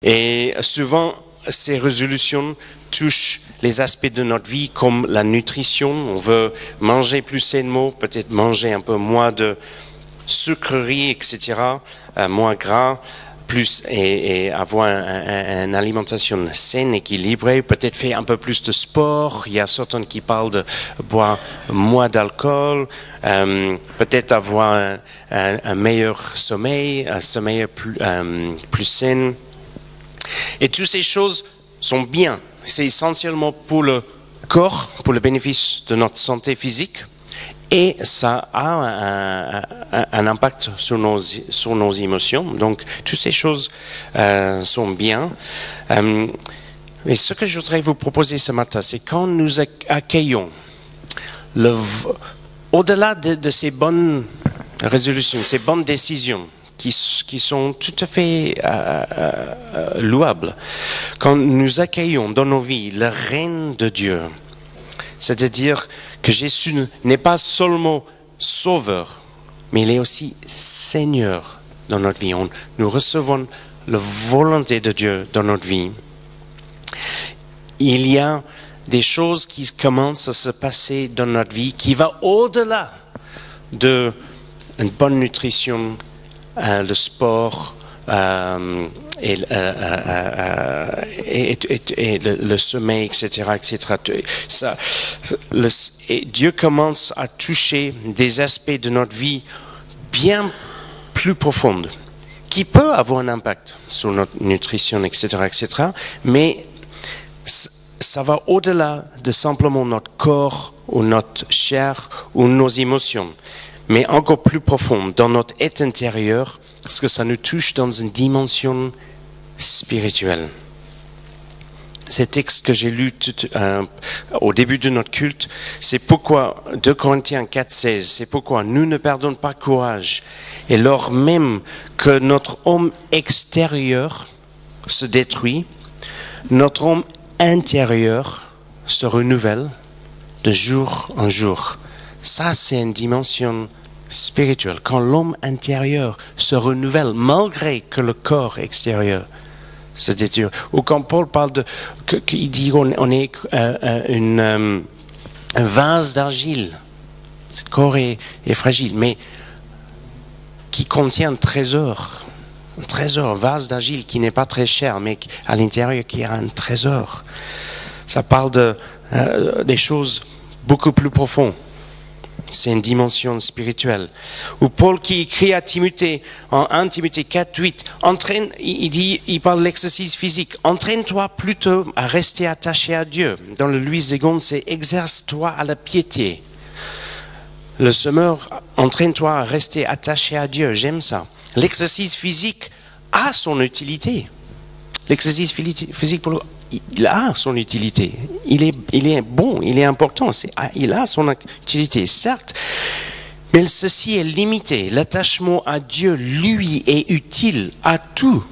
Et souvent, ces résolutions touchent les aspects de notre vie comme la nutrition. On veut manger plus sainement, peut-être manger un peu moins de sucreries, etc., moins gras, plus et avoir une alimentation saine, équilibrée, peut-être faire un peu plus de sport. Il y a certains qui parlent de boire moins d'alcool, peut-être avoir un meilleur sommeil, un sommeil plus sain. Et toutes ces choses sont bien. C'est essentiellement pour le corps, pour le bénéfice de notre santé physique. Et ça a un impact sur nos émotions. Donc, toutes ces choses sont bien. Mais ce que je voudrais vous proposer ce matin, c'est quand nous accueillons, au-delà de ces bonnes résolutions, ces bonnes décisions, qui sont tout à fait louables, quand nous accueillons dans nos vies le règne de Dieu, c'est-à-dire que Jésus n'est pas seulement sauveur, mais il est aussi Seigneur dans notre vie. Nous recevons la volonté de Dieu dans notre vie. Il y a des choses qui commencent à se passer dans notre vie qui vont au-delà d'une bonne nutrition, le sport et le sommeil, etc., etc. Et Dieu commence à toucher des aspects de notre vie bien plus profonds, qui peuvent avoir un impact sur notre nutrition, etc., etc., mais ça va au-delà de simplement notre corps ou notre chair ou nos émotions, mais encore plus profond, dans notre être intérieur, parce que ça nous touche dans une dimension spirituelle. Ces textes que j'ai lus au début de notre culte, c'est pourquoi, 2 Corinthiens 4,16, c'est pourquoi nous ne perdons pas courage. Et lors même que notre homme extérieur se détruit, notre homme intérieur se renouvelle de jour en jour. Ça, c'est une dimension spirituelle. Quand l'homme intérieur se renouvelle, malgré que le corps extérieur se détruit. Ou quand Paul parle qu'il dit qu'on est un vase d'argile. Ce corps est fragile, mais qui contient un trésor, un vase d'argile qui n'est pas très cher, mais à l'intérieur qui a un trésor. Ça parle des choses beaucoup plus profondes. C'est une dimension spirituelle. Ou Paul qui écrit à Timothée, en 1 Timothée 4:8, il parle de l'exercice physique. Entraîne-toi plutôt à rester attaché à Dieu. Dans le Louis II, c'est exerce-toi à la piété. Le semeur, entraîne-toi à rester attaché à Dieu. J'aime ça. L'exercice physique a son utilité. L'exercice physique, il a son utilité. Il est bon, il est important. Il a son utilité, certes. Mais ceci est limité. L'attachement à Dieu, lui, est utile à tout,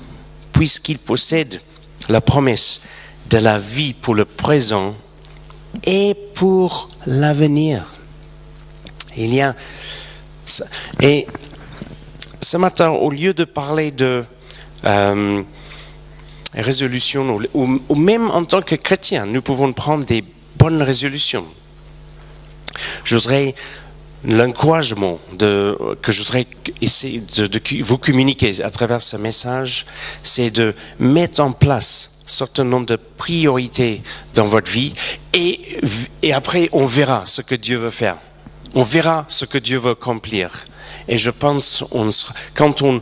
puisqu'il possède la promesse de la vie pour le présent et pour l'avenir. Et ce matin, au lieu de parler de résolution, ou même en tant que chrétien, nous pouvons prendre des bonnes résolutions. Je voudrais l'encouragement que je voudrais essayer de vous communiquer à travers ce message, c'est de mettre en place un certain nombre de priorités dans votre vie et après on verra ce que Dieu veut faire. On verra ce que Dieu veut accomplir. Et je pense, quand on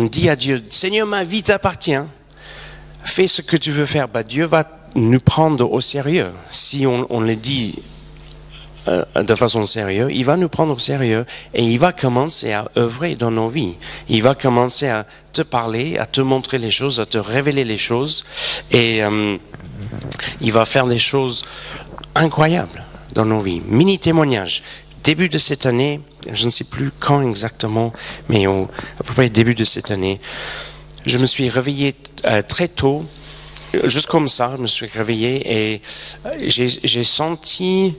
dit à Dieu, Seigneur, ma vie t'appartient, fais ce que tu veux faire, Dieu va nous prendre au sérieux. Si on le dit de façon sérieuse, il va nous prendre au sérieux et il va commencer à œuvrer dans nos vies. Il va commencer à te parler, à te montrer les choses, à te révéler les choses et il va faire des choses incroyables dans nos vies. Mini témoignage. Début de cette année, je ne sais plus quand exactement, mais à peu près début de cette année, je me suis réveillé très tôt, juste comme ça, je me suis réveillé et j'ai senti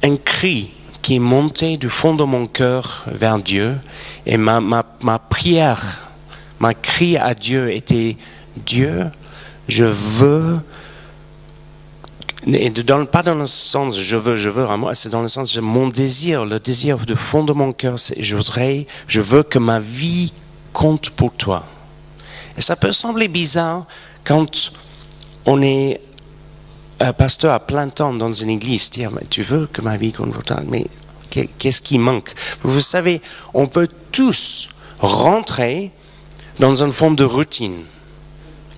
un cri qui est monté du fond de mon cœur vers Dieu et ma prière, ma cri à Dieu était Dieu, je veux, et pas dans le sens je veux à moi, c'est dans le sens mon désir, le désir du fond de mon cœur, c'est je veux que ma vie compte pour toi. Et ça peut sembler bizarre quand on est pasteur à plein temps dans une église, dire mais tu veux que ma vie compte pour toi, mais qu'est-ce qui manque? Vous savez, on peut tous rentrer dans une forme de routine.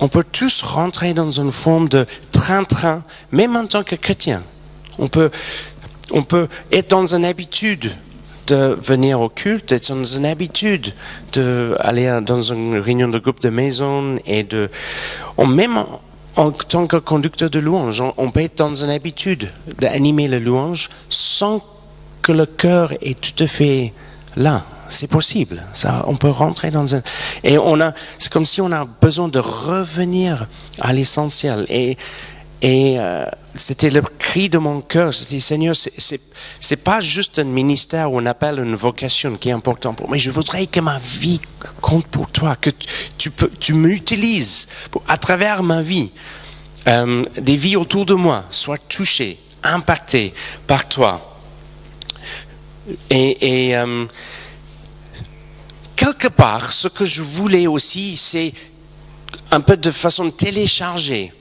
On peut tous rentrer dans une forme de train-train, même en tant que chrétien. On peut être dans une habitude de venir au culte, être dans une habitude d'aller dans une réunion de groupe de maison, et même en tant que conducteur de louange, on peut être dans une habitude d'animer la louange sans que le cœur est tout à fait là. C'est possible. Ça, on peut rentrer dans un... Et c'est comme si on a besoin de revenir à l'essentiel. Et c'était le cri de mon cœur. C'était, Seigneur, c'est pas juste un ministère ou un appel, une vocation qui est important pour moi. Mais je voudrais que ma vie compte pour toi, que tu m'utilises à travers ma vie. Des vies autour de moi soient touchées, impactées par toi. Quelque part, ce que je voulais aussi, c'est un peu de façon de télécharger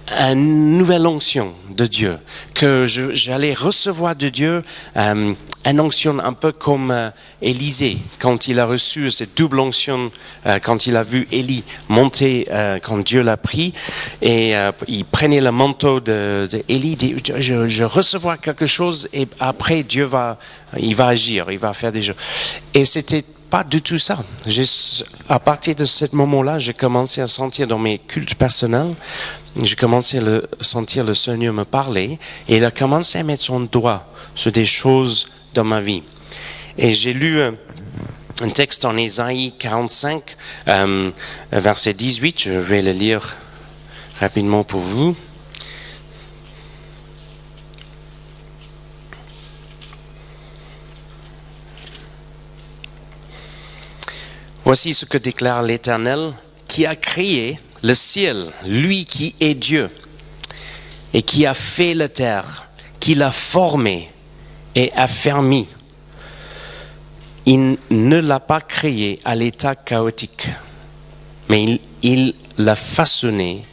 une nouvelle onction de Dieu, que j'allais recevoir de Dieu une onction un peu comme Élisée, quand il a reçu cette double onction, quand il a vu Élie monter, quand Dieu l'a pris, et il prenait le manteau d'Élie, dit, je recevoir quelque chose, et après Dieu il va agir, il va faire des choses. Et c'était pas du tout ça. À partir de ce moment-là, j'ai commencé à sentir dans mes cultes personnels, j'ai commencé à sentir le Seigneur me parler, et il a commencé à mettre son doigt sur des choses dans ma vie. Et j'ai lu un texte en Ésaïe 45, verset 18, je vais le lire rapidement pour vous. Voici ce que déclare l'Éternel, qui a créé le ciel, lui qui est Dieu, et qui a fait la terre, qui l'a formée et affermie. Il ne l'a pas créé à l'état chaotique, mais il l'a façonné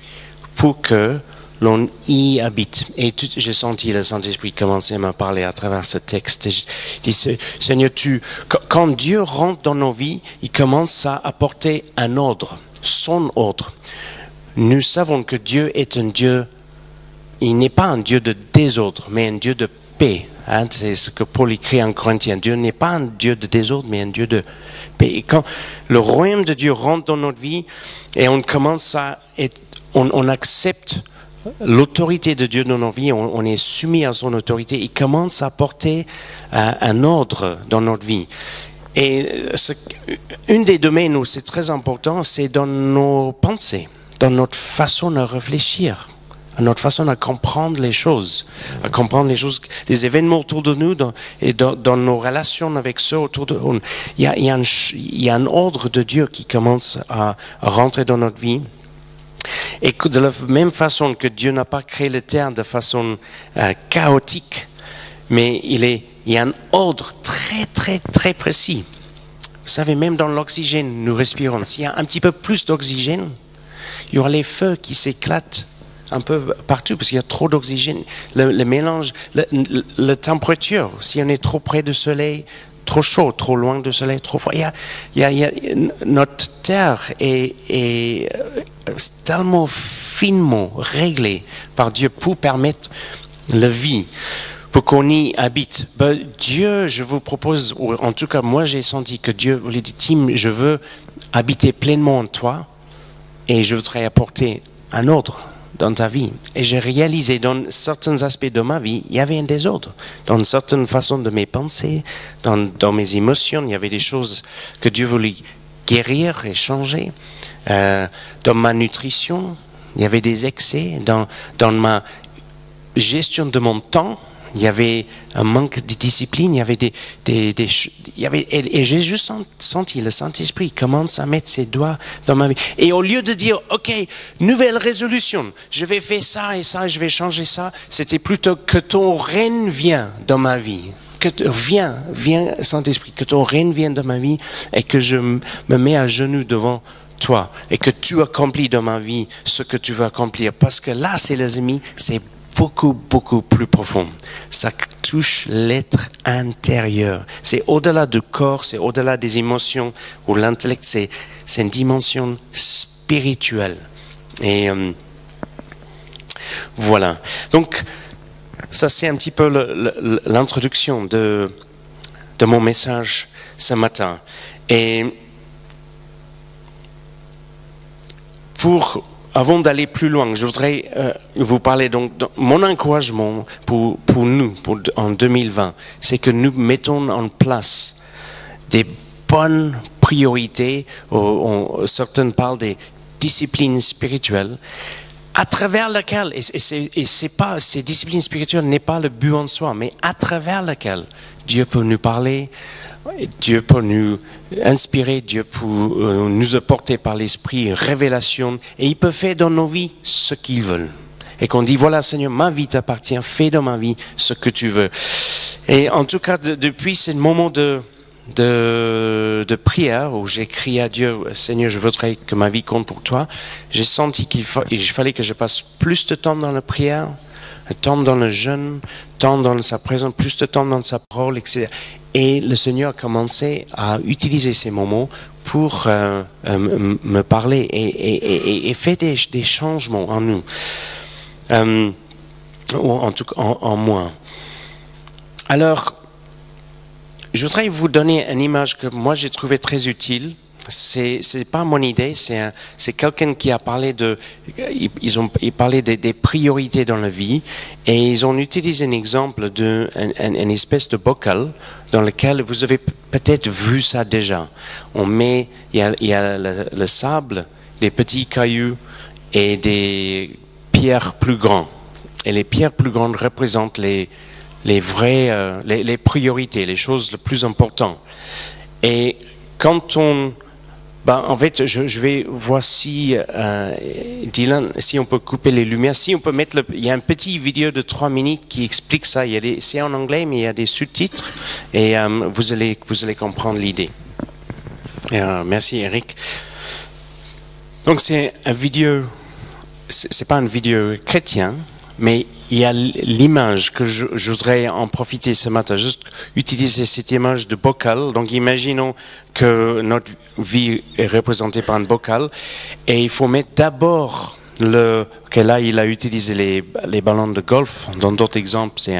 pour que l'on y habite. Et j'ai senti le Saint-Esprit commencer à me parler à travers ce texte. Je dis, Seigneur, quand Dieu rentre dans nos vies, il commence à apporter un ordre, son ordre. Nous savons que Dieu est un Dieu, il n'est pas un Dieu de désordre, mais un Dieu de paix. C'est ce que Paul écrit en Corinthiens. Dieu n'est pas un Dieu de désordre, mais un Dieu de paix. Et quand le royaume de Dieu rentre dans notre vie, et on commence on accepte l'autorité de Dieu dans nos vies, on est soumis à son autorité, il commence à porter un ordre dans notre vie. Et une des domaines où c'est très important, c'est dans nos pensées, dans notre façon de réfléchir, notre façon de comprendre les choses, les événements autour de nous et dans nos relations avec ceux autour de nous. Il y a un ordre de Dieu qui commence à rentrer dans notre vie. Et que de la même façon que Dieu n'a pas créé la terre de façon chaotique, mais il y a un ordre très très très précis. Vous savez, même dans l'oxygène, nous respirons. S'il y a un petit peu plus d'oxygène, il y aura les feux qui s'éclatent un peu partout parce qu'il y a trop d'oxygène. Le mélange, la température, si on est trop près du soleil, trop chaud, trop loin du soleil, trop froid. Notre terre est tellement finement réglée par Dieu pour permettre la vie, pour qu'on y habite. Dieu, je vous propose, ou en tout cas moi j'ai senti que Dieu voulait dire, Tim, je veux habiter pleinement en toi et je voudrais apporter un ordre dans ta vie. Et j'ai réalisé dans certains aspects de ma vie, il y avait un désordre. Dans certaines façons de mes pensées, dans mes émotions, il y avait des choses que Dieu voulait guérir et changer. Dans ma nutrition, il y avait des excès. Dans ma gestion de mon temps, il y avait un manque de discipline, il y avait et j'ai juste senti le Saint-Esprit commence à mettre ses doigts dans ma vie. Et au lieu de dire, OK, nouvelle résolution, je vais faire ça et ça, je vais changer ça, c'était plutôt que ton règne vienne dans ma vie. Viens, Saint-Esprit, que ton règne vienne dans ma vie et que je me mets à genoux devant toi et que tu accomplis dans ma vie ce que tu veux accomplir. Parce que là, c'est les amis, c'est beaucoup plus profond. Ça touche l'être intérieur. C'est au-delà du corps, c'est au-delà des émotions ou l'intellect, c'est une dimension spirituelle. Et voilà. Donc, ça c'est un petit peu l'introduction de mon message ce matin. Et avant d'aller plus loin, je voudrais vous parler donc de mon encouragement pour nous en 2020, c'est que nous mettons en place des bonnes priorités. Certains parlent des disciplines spirituelles, à travers laquelle, et ces disciplines spirituelles n'est pas le but en soi, mais à travers laquelle Dieu peut nous parler. Dieu peut nous inspirer, Dieu peut nous apporter par l'Esprit révélation, et il peut faire dans nos vies ce qu'il veut. Et qu'on dit, voilà Seigneur, ma vie t'appartient, fais dans ma vie ce que tu veux. Et en tout cas, depuis ce moment de prière où j'ai crié à Dieu, Seigneur, je voudrais que ma vie compte pour toi, j'ai senti qu'il fallait que je passe plus de temps dans la prière, temps dans le jeûne, temps dans sa présence, plus de temps dans sa parole, etc. Et le Seigneur a commencé à utiliser ces moments pour me parler et faire des changements en nous, ou en tout cas en moi. Alors, je voudrais vous donner une image que moi j'ai trouvée très utile. C'est pas mon idée, c'est quelqu'un qui a parlé il parlait des priorités dans la vie, et ils ont utilisé un exemple d'une espèce de bocal dans lequel vous avez peut-être vu ça déjà. Il y a le sable, des petits cailloux et des pierres plus grandes. Et les pierres plus grandes représentent les vraies, les priorités, les choses les plus importantes. Et quand en fait, je vais voir si, Dylan, si on peut couper les lumières, si on peut mettre il y a une petite vidéo de 3 minutes qui explique ça. C'est en anglais, mais il y a des sous-titres, et vous allez comprendre l'idée. Merci Eric. Donc c'est une vidéo, c'est pas une vidéo chrétienne, mais il y a l'image que je voudrais en profiter ce matin, juste utiliser cette image de bocal. Donc imaginons que notre vie est représentée par un bocal, et il faut mettre d'abord là il a utilisé les ballons de golf. Dans d'autres exemples, c'est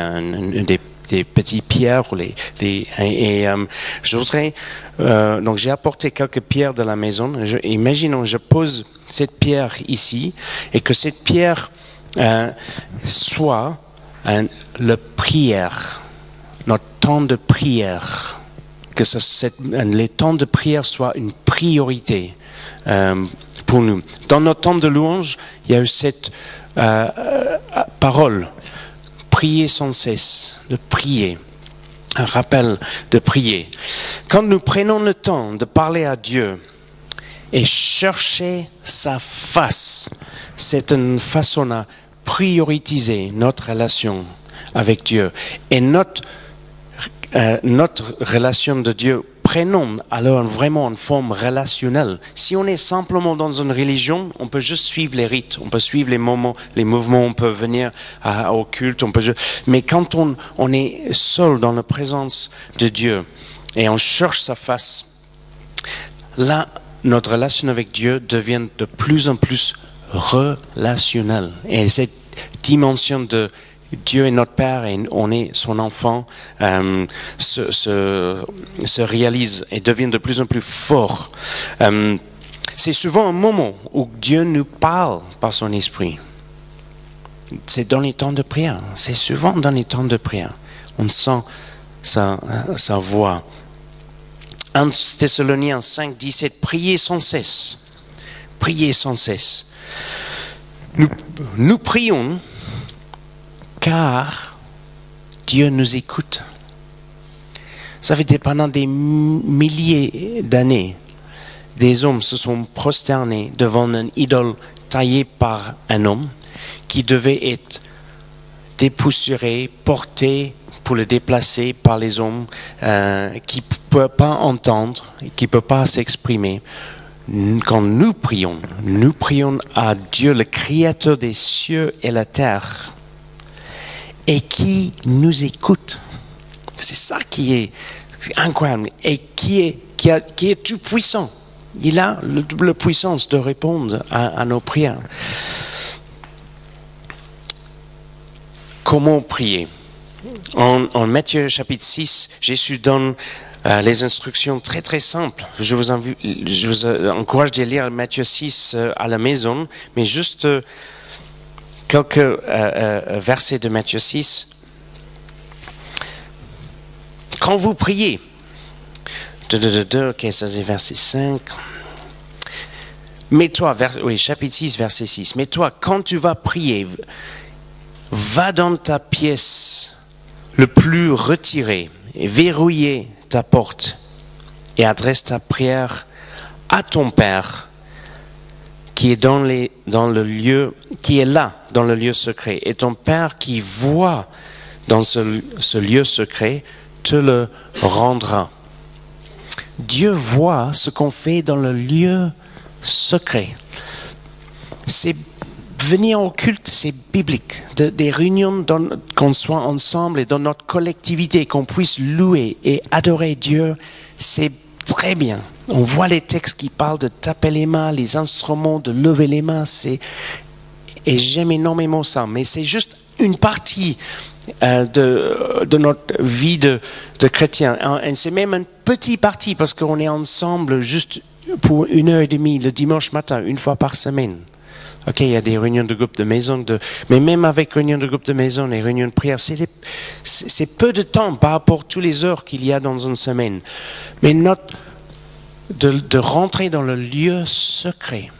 des petites pierres. Je voudrais, donc j'ai apporté quelques pierres de la maison. Imaginons, je pose cette pierre ici, et que cette pierre soit la prière, notre temps de prière, que les temps de prière soient une priorité pour nous. Dans notre temps de louange, il y a eu cette parole, prier sans cesse, de prier, un rappel de prier. Quand nous prenons le temps de parler à Dieu et chercher sa face, c'est une façon à prioriser notre relation avec Dieu. Et notre relation de Dieu, prenons alors vraiment une forme relationnelle. Si on est simplement dans une religion, on peut juste suivre les rites, on peut suivre les mouvements, on peut venir au culte, mais quand on est seul dans la présence de Dieu et on cherche sa face, là, notre relation avec Dieu devient de plus en plus relationnelle. Et cette dimension de Dieu est notre Père et on est son enfant se réalise et devient de plus en plus fort. C'est souvent un moment où Dieu nous parle par son esprit. C'est dans les temps de prière. C'est souvent dans les temps de prière. On sent sa voix. 1 Thessaloniciens 5, 17, priez sans cesse. Priez sans cesse. Nous prions car Dieu nous écoute. Ça fait pendant des milliers d'années, des hommes se sont prosternés devant une idole taillée par un homme qui devait être dépoussiéré, porté pour le déplacer par les hommes qui ne peuvent pas entendre, qui ne peuvent pas s'exprimer. Quand nous prions à Dieu, le Créateur des cieux et la terre, et qui nous écoute. C'est ça qui est incroyable et qui est tout puissant. Il a la puissance de répondre à nos prières. Comment prier? En Matthieu chapitre 6, Jésus donne les instructions très très simples. Je vous encourage de lire Matthieu 6 à la maison, mais juste quelques versets de Matthieu 6. Quand vous priez, ok, ça c'est verset 5. Mais toi, chapitre 6, verset 6. Mais toi, quand tu vas prier, va dans ta pièce le plus retirée et verrouiller ta porte et adresse ta prière à ton Père qui est qui est là dans le lieu secret. Et ton Père qui voit dans ce lieu secret te le rendra. Dieu voit ce qu'on fait dans le lieu secret. C'est venir au culte, c'est biblique. Des réunions, qu'on soit ensemble et dans notre collectivité, qu'on puisse louer et adorer Dieu, c'est très bien. On voit les textes qui parlent de taper les mains, les instruments, de lever les mains. Et j'aime énormément ça. Mais c'est juste une partie de notre vie de chrétien. Et c'est même une petite partie parce qu'on est ensemble juste pour 1h30 le dimanche matin, une fois par semaine. Ok, il y a des réunions de groupe de maison, mais même avec réunions de groupe de maison et réunions de prière, c'est peu de temps par rapport à toutes les heures qu'il y a dans une semaine. Mais de rentrer dans le lieu secret,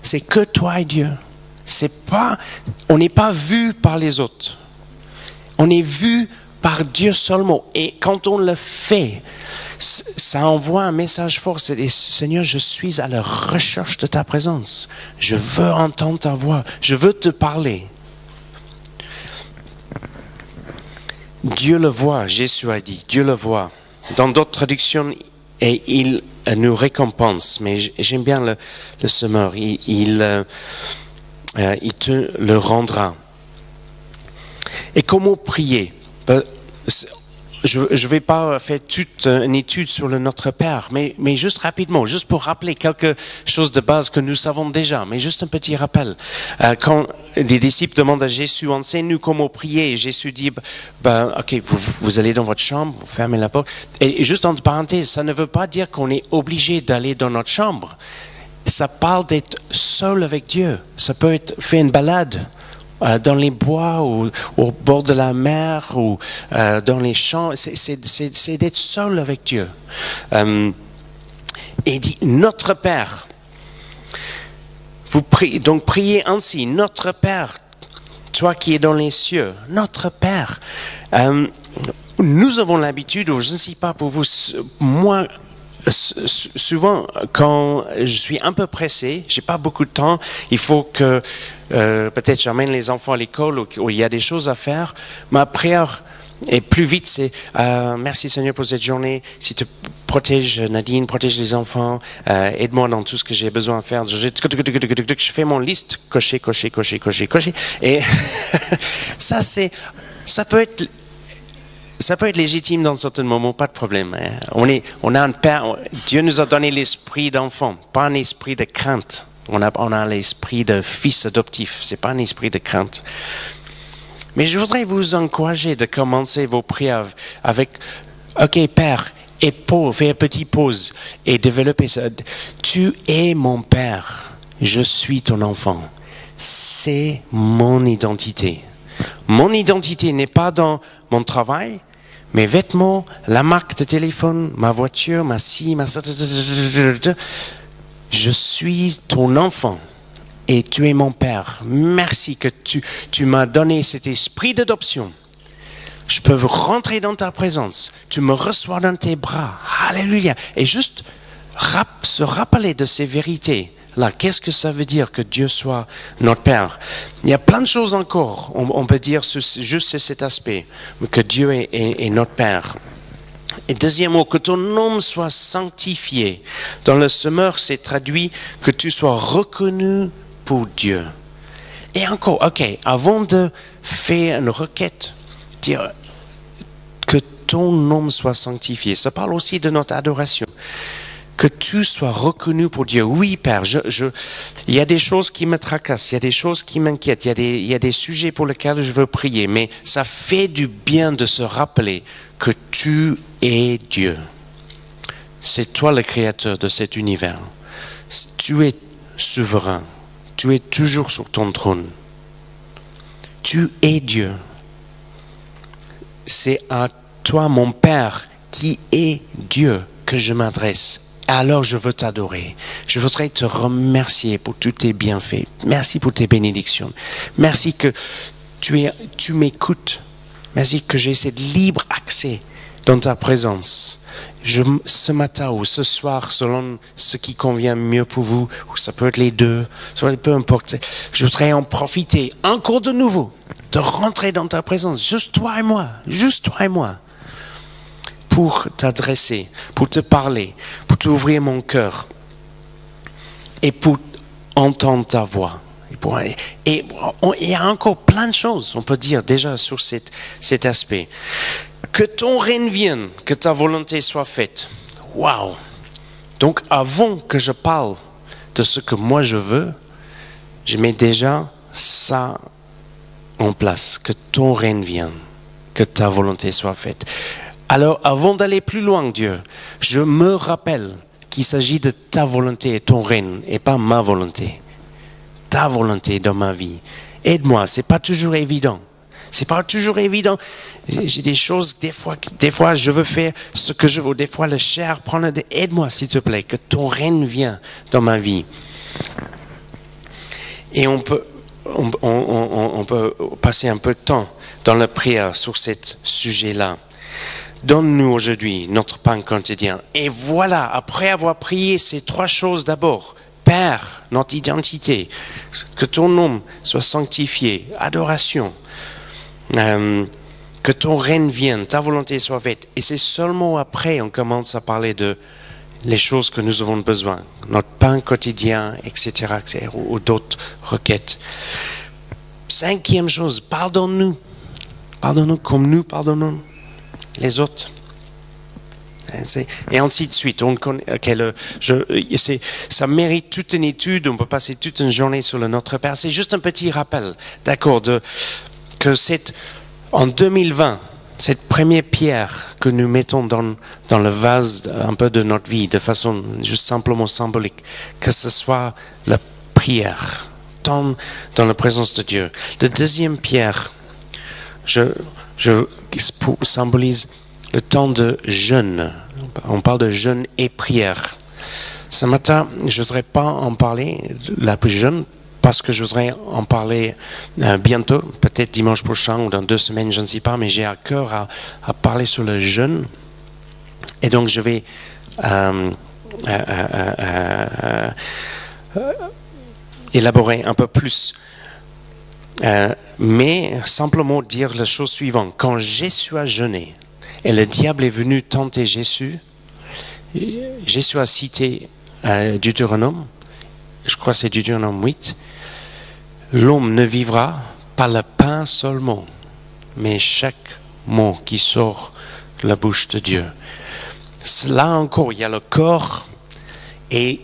c'est que toi et Dieu. On n'est pas vu par les autres. On est vu par Dieu seulement. Et quand on le fait, ça envoie un message fort. C'est Seigneur, je suis à la recherche de ta présence. Je veux entendre ta voix. Je veux te parler. Dieu le voit, Jésus a dit. Dieu le voit. Dans d'autres traductions, et il nous récompense. Mais j'aime bien le semeur. Il te le rendra. Et comment prier? Je ne vais pas faire toute une étude sur le Notre Père, mais juste rapidement, juste pour rappeler quelque chose de base que nous savons déjà, mais juste un petit rappel. Quand les disciples demandent à Jésus, enseigne-nous comment prier, et Jésus dit, ok, vous allez dans votre chambre, vous fermez la porte. Et juste entre parenthèses, ça ne veut pas dire qu'on est obligé d'aller dans notre chambre. Ça parle d'être seul avec Dieu. Ça peut être faire une balade dans les bois ou au bord de la mer ou dans les champs. C'est d'être seul avec Dieu. Et il dit, notre Père, vous priez, donc priez ainsi, notre Père, toi qui es dans les cieux, notre Père. Nous avons l'habitude, ou je ne sais pas pour vous, moi, souvent, quand je suis un peu pressé, j'ai pas beaucoup de temps, il faut que peut-être j'amène les enfants à l'école où il y a des choses à faire. Ma prière est plus vite, c'est merci Seigneur pour cette journée. Si tu protèges Nadine, protège les enfants, aide-moi dans tout ce que j'ai besoin de faire. Je fais mon liste, cocher. Et ça peut être légitime dans certains moments, pas de problème. On a un Père, Dieu nous a donné l'esprit d'enfant, pas un esprit de crainte. On a l'esprit de fils adoptif, c'est pas un esprit de crainte. Mais je voudrais vous encourager de commencer vos prières avec, ok Père, et faire une petite pause et développer ça. Tu es mon Père, je suis ton enfant. C'est mon identité. Mon identité n'est pas dans mon travail, mes vêtements, la marque de téléphone, ma voiture, ma scie, ma... Je suis ton enfant. et tu es mon Père. Merci que tu m'as donné cet esprit d'adoption. Je peux rentrer dans ta présence. Tu me reçois dans tes bras. Alléluia. Et juste se rappeler de ces vérités. Là, qu'est-ce que ça veut dire que Dieu soit notre Père? Il y a plein de choses encore. On peut dire juste cet aspect, que Dieu est notre Père. Et deuxième mot, que ton nom soit sanctifié. Dans le Semeur, c'est traduit que tu sois reconnu pour Dieu. Et encore, ok, avant de faire une requête, dire que ton nom soit sanctifié. Ça parle aussi de notre adoration. Que tu sois reconnu pour Dieu. Oui, Père, il y a des choses qui me tracassent, il y a des choses qui m'inquiètent, il y a des sujets pour lesquels je veux prier, mais ça fait du bien de se rappeler que tu es Dieu. C'est toi le créateur de cet univers. Tu es souverain. Tu es toujours sur ton trône. Tu es Dieu. C'est à toi, mon Père, qui est Dieu, que je m'adresse. Alors je veux t'adorer. Je voudrais te remercier pour tous tes bienfaits. Merci pour tes bénédictions. Merci que tu m'écoutes. Merci que j'ai ce libre accès dans ta présence. Ce matin ou ce soir, selon ce qui convient mieux pour vous, ou ça peut être les deux, peu importe, je voudrais en profiter encore de nouveau, de rentrer dans ta présence, juste toi et moi, pour t'adresser, pour te parler, pour t'ouvrir mon cœur et pour entendre ta voix. Et il y a encore plein de choses, on peut dire déjà sur cet aspect. Que ton règne vienne, que ta volonté soit faite. Waouh! Donc avant que je parle de ce que moi je veux, je mets déjà ça en place. Que ton règne vienne, que ta volonté soit faite. Alors avant d'aller plus loin, Dieu, je me rappelle qu'il s'agit de ta volonté et ton règne et pas ma volonté. Ta volonté dans ma vie. Aide-moi, c'est pas toujours évident. C'est pas toujours évident. J'ai des choses, des fois, je veux faire ce que je veux. Des fois, le chair prend aide-moi, s'il te plaît, que ton règne vienne dans ma vie. Et on peut passer un peu de temps dans la prière sur ce sujet-là. Donne-nous aujourd'hui notre pain quotidien. Et voilà, après avoir prié ces trois choses d'abord, Père, notre identité, que ton nom soit sanctifié, adoration, que ton règne vienne, ta volonté soit faite. Et c'est seulement après on commence à parler de les choses que nous avons besoin, notre pain quotidien, etc., ou d'autres requêtes. Cinquième chose, pardonne-nous. Pardonne-nous comme nous pardonnons les autres. Et ainsi de suite. Ça mérite toute une étude, on peut passer toute une journée sur le Notre Père. C'est juste un petit rappel, d'accord, que en 2020, cette première pierre que nous mettons dans le vase un peu de notre vie, de façon juste simplement symbolique, que ce soit la prière, temps dans la présence de Dieu. La deuxième pierre, symbolise le temps de jeûne. On parle de jeûne et prière. Ce matin, je ne voudrais pas en parler, la jeûne, parce que je voudrais en parler bientôt, peut-être dimanche prochain ou dans 2 semaines, je ne sais pas, mais j'ai à cœur à parler sur le jeûne. Et donc, je vais élaborer un peu plus. Mais simplement dire la chose suivante. Quand Jésus a jeûné, et le diable est venu tenter Jésus a cité Deutéronome, je crois que c'est Deutéronome 8, l'homme ne vivra pas le pain seulement, mais chaque mot qui sort de la bouche de Dieu. Là encore, il y a le corps et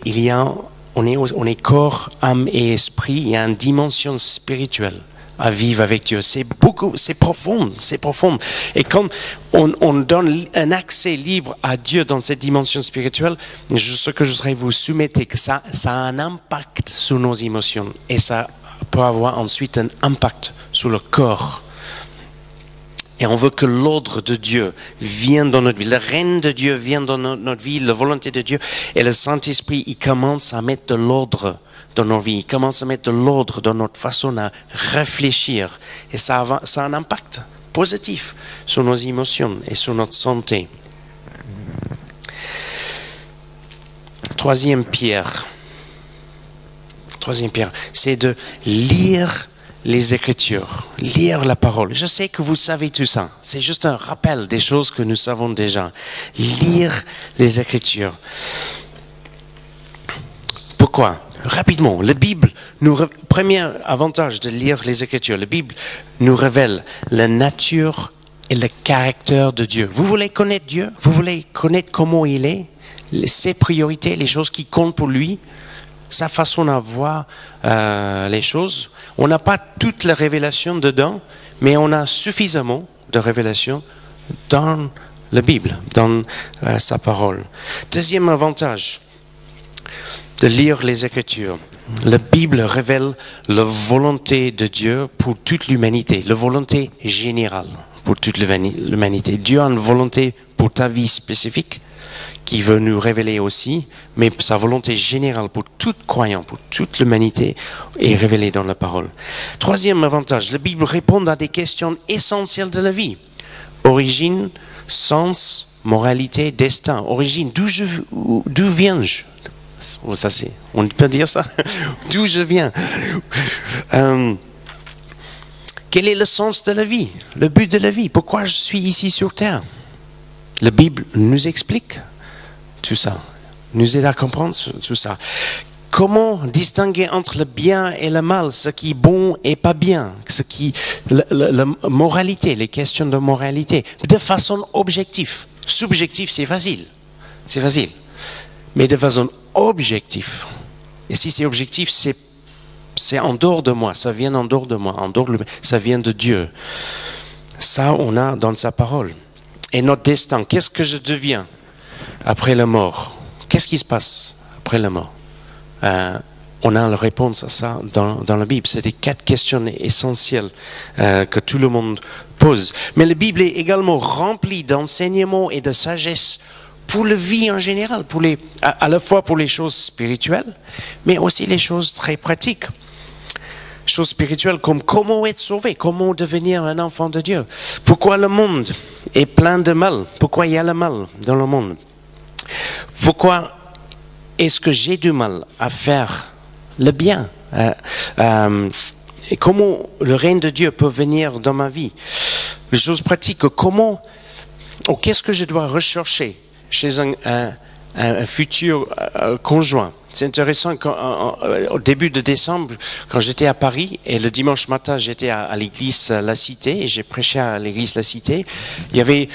on est corps, âme et esprit. Il y a une dimension spirituelle à vivre avec Dieu. C'est profond. Et quand on donne un accès libre à Dieu dans cette dimension spirituelle, ce que je voudrais vous soumettre, que ça a un impact sur nos émotions et ça peut avoir ensuite un impact sur le corps. Et on veut que l'ordre de Dieu vienne dans notre vie. Le règne de Dieu vient dans notre vie, la volonté de Dieu. Et le Saint-Esprit, il commence à mettre de l'ordre dans nos vies. Il commence à mettre de l'ordre dans notre façon à réfléchir. Et ça a un impact positif sur nos émotions et sur notre santé. Troisième pierre, c'est de lire les Écritures, lire la parole. Je sais que vous savez tout ça. C'est juste un rappel des choses que nous savons déjà. Lire les Écritures. Pourquoi? Rapidement, la Bible, premier avantage de lire les Écritures, la Bible nous révèle la nature et le caractère de Dieu. Vous voulez connaître Dieu? Vous voulez connaître comment il est? Ses priorités, les choses qui comptent pour lui? Sa façon à voir les choses. On n'a pas toute la révélation dedans, mais on a suffisamment de révélation dans la Bible, dans sa parole. Deuxième avantage de lire les Écritures. La Bible révèle la volonté de Dieu pour toute l'humanité, la volonté générale pour toute l'humanité. Dieu a une volonté pour ta vie spécifique, qui veut nous révéler aussi, mais sa volonté générale pour tout croyant, pour toute l'humanité, est révélée dans la parole. Troisième avantage, la Bible répond à des questions essentielles de la vie. Origine, sens, moralité, destin. Origine, d'où viens-je? Ça c'est, on peut dire ça? D'où je viens? Quel est le sens de la vie? Le but de la vie? Pourquoi je suis ici sur Terre? La Bible nous explique tout ça, nous aide à comprendre tout ça. Comment distinguer entre le bien et le mal, ce qui est bon et pas bien, la moralité, les questions de moralité, de façon objective. Subjectif, c'est facile, mais de façon objective. Et si c'est objectif, c'est en dehors de moi, ça vient en dehors de moi, ça vient de Dieu. Ça, on a dans sa parole. Et notre destin, qu'est-ce que je deviens après la mort? Qu'est-ce qui se passe après la mort? On a la réponse à ça dans la Bible. C'est des 4 questions essentielles que tout le monde pose. Mais la Bible est également remplie d'enseignements et de sagesse pour la vie en général, à la fois pour les choses spirituelles, mais aussi les choses très pratiques. Choses spirituelles comme comment être sauvé, comment devenir un enfant de Dieu. Pourquoi le monde est plein de mal? Pourquoi il y a le mal dans le monde? Pourquoi est-ce que j'ai du mal à faire le bien? Et comment le règne de Dieu peut venir dans ma vie? Les choses pratiques, qu'est-ce que je dois rechercher chez un futur conjoint? C'est intéressant, au début de décembre, quand j'étais à Paris, et le dimanche matin, j'étais à l'église La Cité, et j'ai prêché à l'église La Cité, il y avait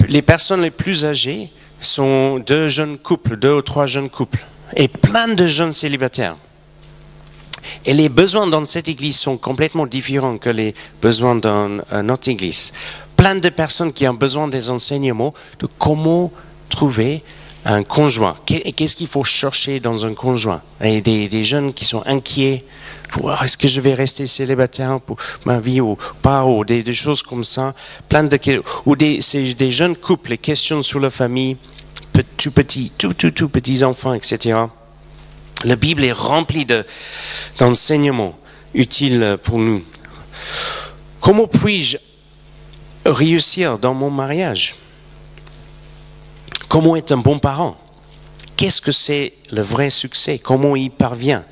les personnes les plus âgées sont 2 ou 3 jeunes couples, et plein de jeunes célibataires. Et les besoins dans cette église sont complètement différents que les besoins dans notre église. Plein de personnes qui ont besoin des enseignements de comment trouver un conjoint. Qu'est-ce qu'il faut chercher dans un conjoint? Et des jeunes qui sont inquiets pour est-ce que je vais rester célibataire pour ma vie ou pas, ou des choses comme ça. C'est des jeunes couples, les questions sur la famille, tout petits enfants, etc. La Bible est remplie d'enseignements utiles pour nous. Comment puis-je réussir dans mon mariage? Comment être un bon parent? Qu'est-ce que c'est le vrai succès? Comment y parvient?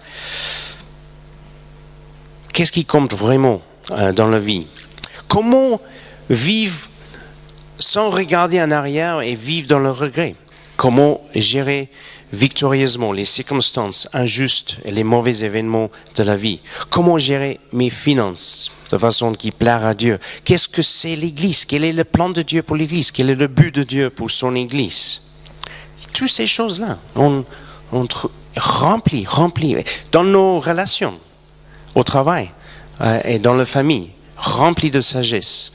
Qu'est-ce qui compte vraiment dans la vie? Comment vivre sans regarder en arrière et vivre dans le regret? Comment gérer victorieusement les circonstances injustes et les mauvais événements de la vie? Comment gérer mes finances de façon qui plaire à Dieu? Qu'est-ce que c'est l'Église? Quel est le plan de Dieu pour l'Église? Quel est le but de Dieu pour son Église? Toutes ces choses-là, on remplit dans nos relations, au travail et dans la famille, rempli de sagesse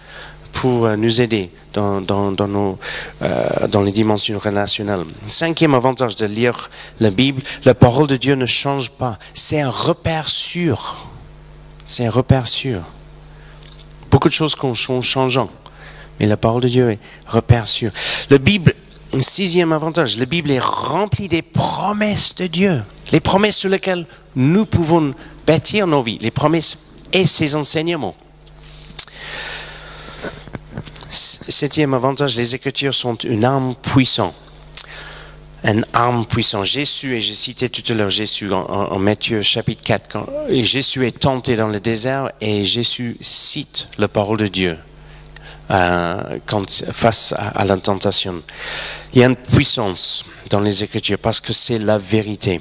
pour nous aider dans les dimensions relationnelles. 5e avantage de lire la Bible, la parole de Dieu ne change pas. C'est un repère sûr. C'est un repère sûr. Beaucoup de choses sont changeantes, Mais la parole de Dieu est repère sûr. La Bible, sixième avantage, la Bible est remplie des promesses de Dieu. Les promesses sur lesquelles nous pouvons bâtir nos vies. Les promesses et ses enseignements. Septième avantage, les Écritures sont une arme puissante. Une arme puissante. Jésus, et j'ai cité tout à l'heure Jésus en Matthieu chapitre 4, quand Jésus est tenté dans le désert et Jésus cite la parole de Dieu face à la tentation. Il y a une puissance dans les Écritures parce que c'est la vérité.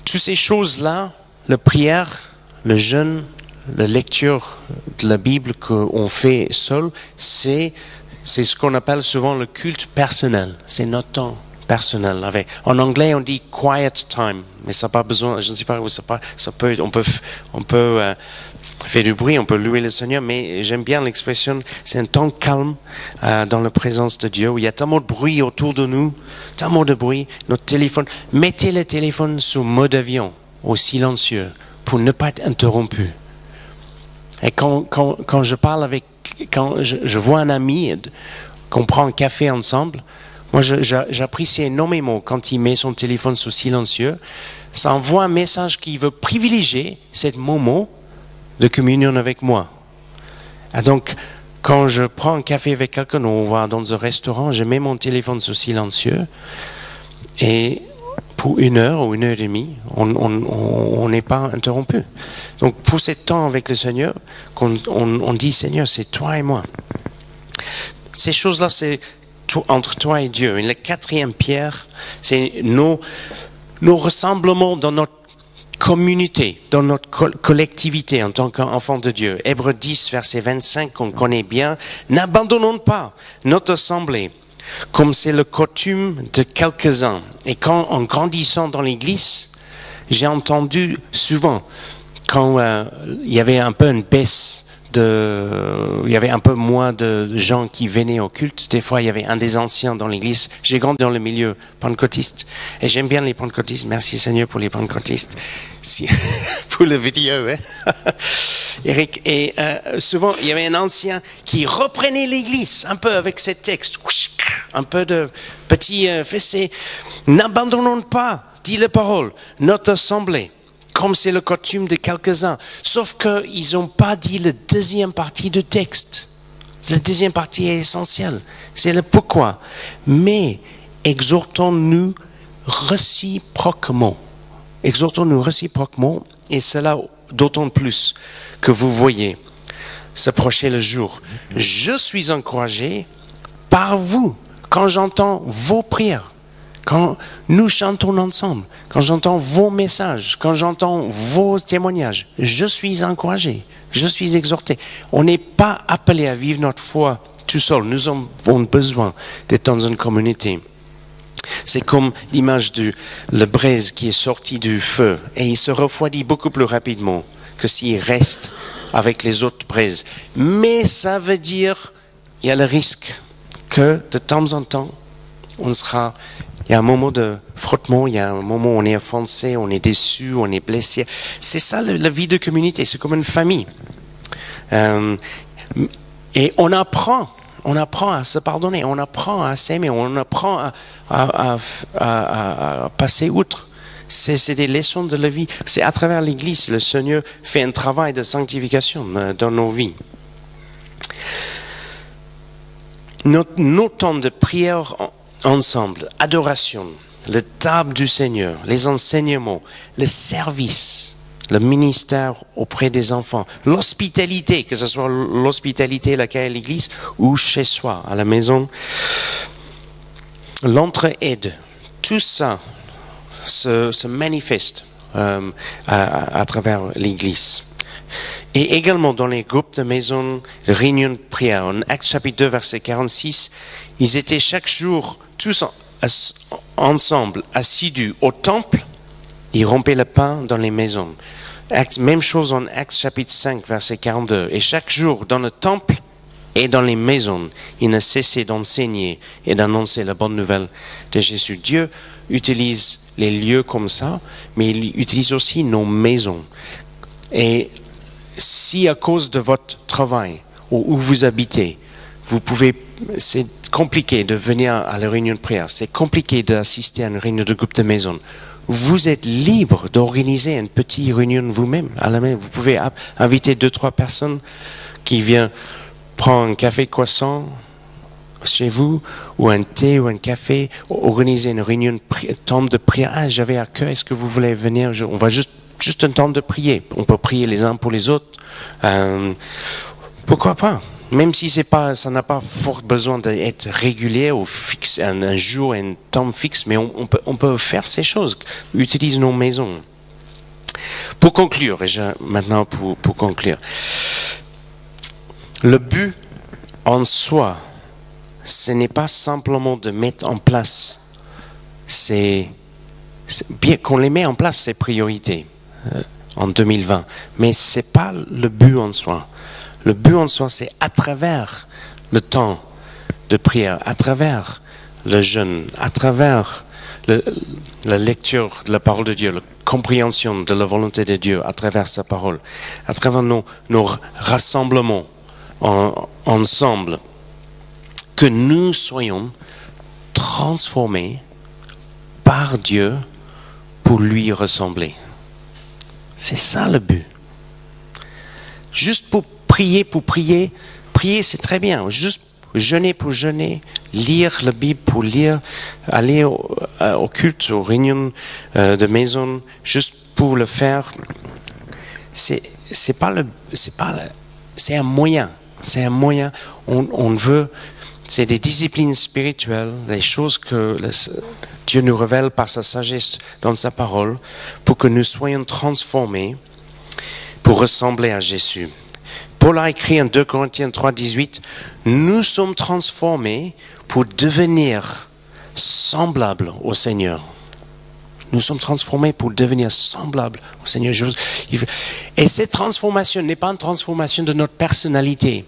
Toutes ces choses-là, la prière, le jeûne, la lecture de la Bible qu'on fait seul, c'est ce qu'on appelle souvent le culte personnel. C'est notre temps personnel. En anglais, on dit quiet time, mais ça n'a pas besoin, je ne sais pas où on peut faire du bruit, on peut louer le Seigneur, mais j'aime bien l'expression, c'est un temps calme dans la présence de Dieu, où il y a tellement de bruit autour de nous, tellement de bruit, notre téléphone. Mettez le téléphone sur mode avion, au silencieux, pour ne pas être interrompu. Et quand je parle quand je vois un ami, qu'on prend un café ensemble, moi j'apprécie énormément quand il met son téléphone sous silencieux. Ça envoie un message qui veut privilégier ce moment de communion avec moi. Et donc, quand je prends un café avec quelqu'un, on va dans un restaurant, je mets mon téléphone sous silencieux et pour 1 heure ou 1 heure et demie, on n'est pas interrompu. Donc, pour ce temps avec le Seigneur, on dit, Seigneur, c'est toi et moi. Ces choses-là, c'est entre toi et Dieu. Et la 4e pierre, c'est nos rassemblements dans notre communauté, dans notre collectivité en tant qu'enfant de Dieu. Hébreux 10, verset 25, qu'on connaît bien. N'abandonnons pas notre assemblée, comme c'est le coutume de quelques-uns. Et en grandissant dans l'église, j'ai entendu souvent, quand il y avait un peu une baisse, il y avait un peu moins de gens qui venaient au culte. Des fois, il y avait un des anciens dans l'église. J'ai grandi dans le milieu pentecôtiste. Et j'aime bien les pentecôtistes. Merci Seigneur pour les pentecôtistes. Pour la vidéo, hein? Eric. Et souvent, il y avait un ancien qui reprenait l'église un peu avec ces textes. Un peu de petits fessés. N'abandonnons pas, dit la parole, notre assemblée, comme c'est le coutume de quelques-uns. Sauf qu'ils n'ont pas dit la deuxième partie du texte. La deuxième partie est essentielle. C'est le pourquoi. Mais exhortons-nous réciproquement. Exhortons-nous réciproquement, et cela d'autant plus que vous voyez s'approcher le jour. Je suis encouragé par vous quand j'entends vos prières. Quand nous chantons ensemble, quand j'entends vos messages, quand j'entends vos témoignages, je suis encouragé, je suis exhorté. On n'est pas appelé à vivre notre foi tout seul. Nous avons besoin d'être dans une communauté. C'est comme l'image de la braise qui est sortie du feu et il se refroidit beaucoup plus rapidement que s'il reste avec les autres braises. Mais ça veut dire il y a le risque que de temps en temps, il y a un moment de frottement, il y a un moment où on est offensé, on est déçu, on est blessé. C'est ça la vie de communauté, c'est comme une famille. Et on apprend à se pardonner, on apprend à s'aimer, on apprend à passer outre. C'est des leçons de la vie. C'est à travers l'Église, le Seigneur fait un travail de sanctification dans nos vies. Nos temps de prière ensemble, adoration, la table du Seigneur, les enseignements, le service, le ministère auprès des enfants, l'hospitalité, que ce soit l'hospitalité laquelle à l'église ou chez soi, à la maison, l'entraide, tout ça se manifeste à travers l'église. Et également dans les groupes de maison, les réunions de prière. En Actes chapitre 2, verset 46, ils étaient chaque jour tous ensemble, assidus au temple, ils rompaient le pain dans les maisons. Même chose en Actes chapitre 5, verset 42. Et chaque jour, dans le temple et dans les maisons, ils ne cessaient d'enseigner et d'annoncer la bonne nouvelle de Jésus. Dieu utilise les lieux comme ça, mais il utilise aussi nos maisons. Et si à cause de votre travail, où vous habitez, c'est compliqué de venir à la réunion de prière, c'est compliqué d'assister à une réunion de groupe de maison. Vous êtes libre d'organiser une petite réunion vous-même à la main. Vous pouvez inviter 2-3 personnes qui viennent prendre un café croissant chez vous, ou un thé ou un café, organiser une réunion de temps de prière. Ah, j'avais à cœur, est-ce que vous voulez venir? On va juste un temps de prier. On peut prier les uns pour les autres. Pourquoi pas? Même si ça n'a pas fort besoin d'être régulier ou fixe, un jour et un temps fixe, mais on peut faire ces choses. Utilise nos maisons. Pour conclure, maintenant pour conclure, le but en soi, ce n'est pas simplement de mettre en place bien qu'on les met en place, ces priorités en 2020, mais ce n'est pas le but en soi. Le but en soi, c'est à travers le temps de prière, à travers le jeûne, à travers la lecture de la parole de Dieu, la compréhension de la volonté de Dieu à travers sa parole, à travers nos rassemblements ensemble, que nous soyons transformés par Dieu pour lui ressembler. C'est ça le but. Juste pour prier, prier c'est très bien. Juste jeûner pour jeûner, lire la Bible pour lire, aller au culte, aux réunions de maison, juste pour le faire. C'est un moyen. C'est un moyen. On veut. C'est des disciplines spirituelles, des choses que Dieu nous révèle par sa sagesse dans sa parole, pour que nous soyons transformés pour ressembler à Jésus. Paul a écrit en 2 Corinthiens 3, 18, « Nous sommes transformés pour devenir semblables au Seigneur. » Nous sommes transformés pour devenir semblables au Seigneur. Et cette transformation n'est pas une transformation de notre personnalité.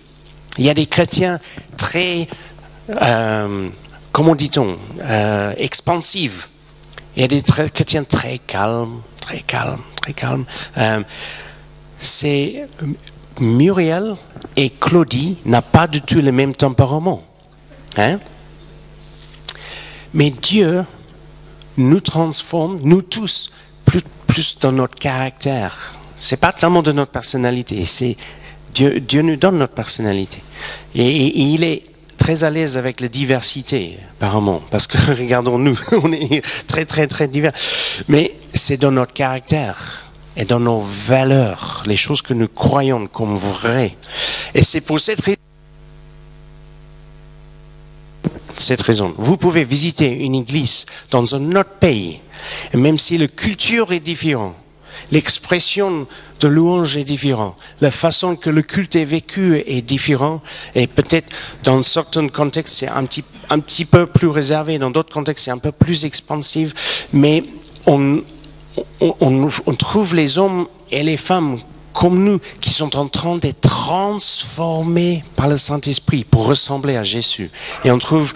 Il y a des chrétiens très, comment dit-on, expansifs. Il y a des chrétiens très calmes. C'est Muriel et Claudie n'ont pas du tout le même tempérament. Hein? Mais Dieu nous transforme, nous tous, plus dans notre caractère. C'est pas tellement de notre personnalité, c'est Dieu nous donne notre personnalité. Et il est très à l'aise avec la diversité, apparemment, parce que regardons-nous, on est très divers. Mais c'est dans notre caractère et dans nos valeurs, les choses que nous croyons comme vraies. Et c'est pour cette raison. Vous pouvez visiter une église dans un autre pays, et même si la culture est différente, l'expression de louange est différente, la façon que le culte est vécu est différente, et peut-être dans certains contextes c'est un petit peu plus réservé, dans d'autres contextes c'est un peu plus expansif, mais on trouve les hommes et les femmes comme nous qui sont en train d'être transformés par le Saint-Esprit pour ressembler à Jésus. Et on trouve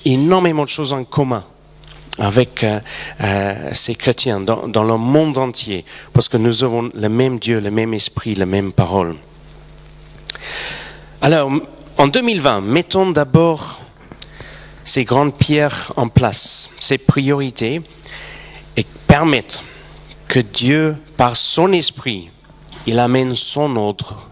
énormément de choses en commun avec ces chrétiens dans le monde entier, parce que nous avons le même Dieu, le même esprit, la même parole. Alors, en 2020, mettons d'abord ces grandes pierres en place, ces priorités, et permettre que Dieu, par son esprit, il amène son ordre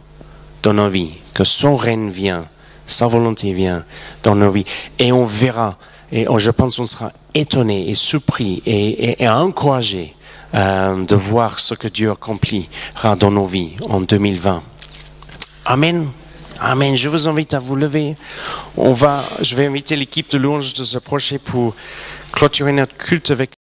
dans nos vies, que son règne vient, sa volonté vient dans nos vies, et on verra. Et je pense qu'on sera étonné et surpris et encouragé de voir ce que Dieu accomplira dans nos vies en 2020. Amen. Amen. Je vous invite à vous lever. Je vais inviter l'équipe de louange de s'approcher pour clôturer notre culte avec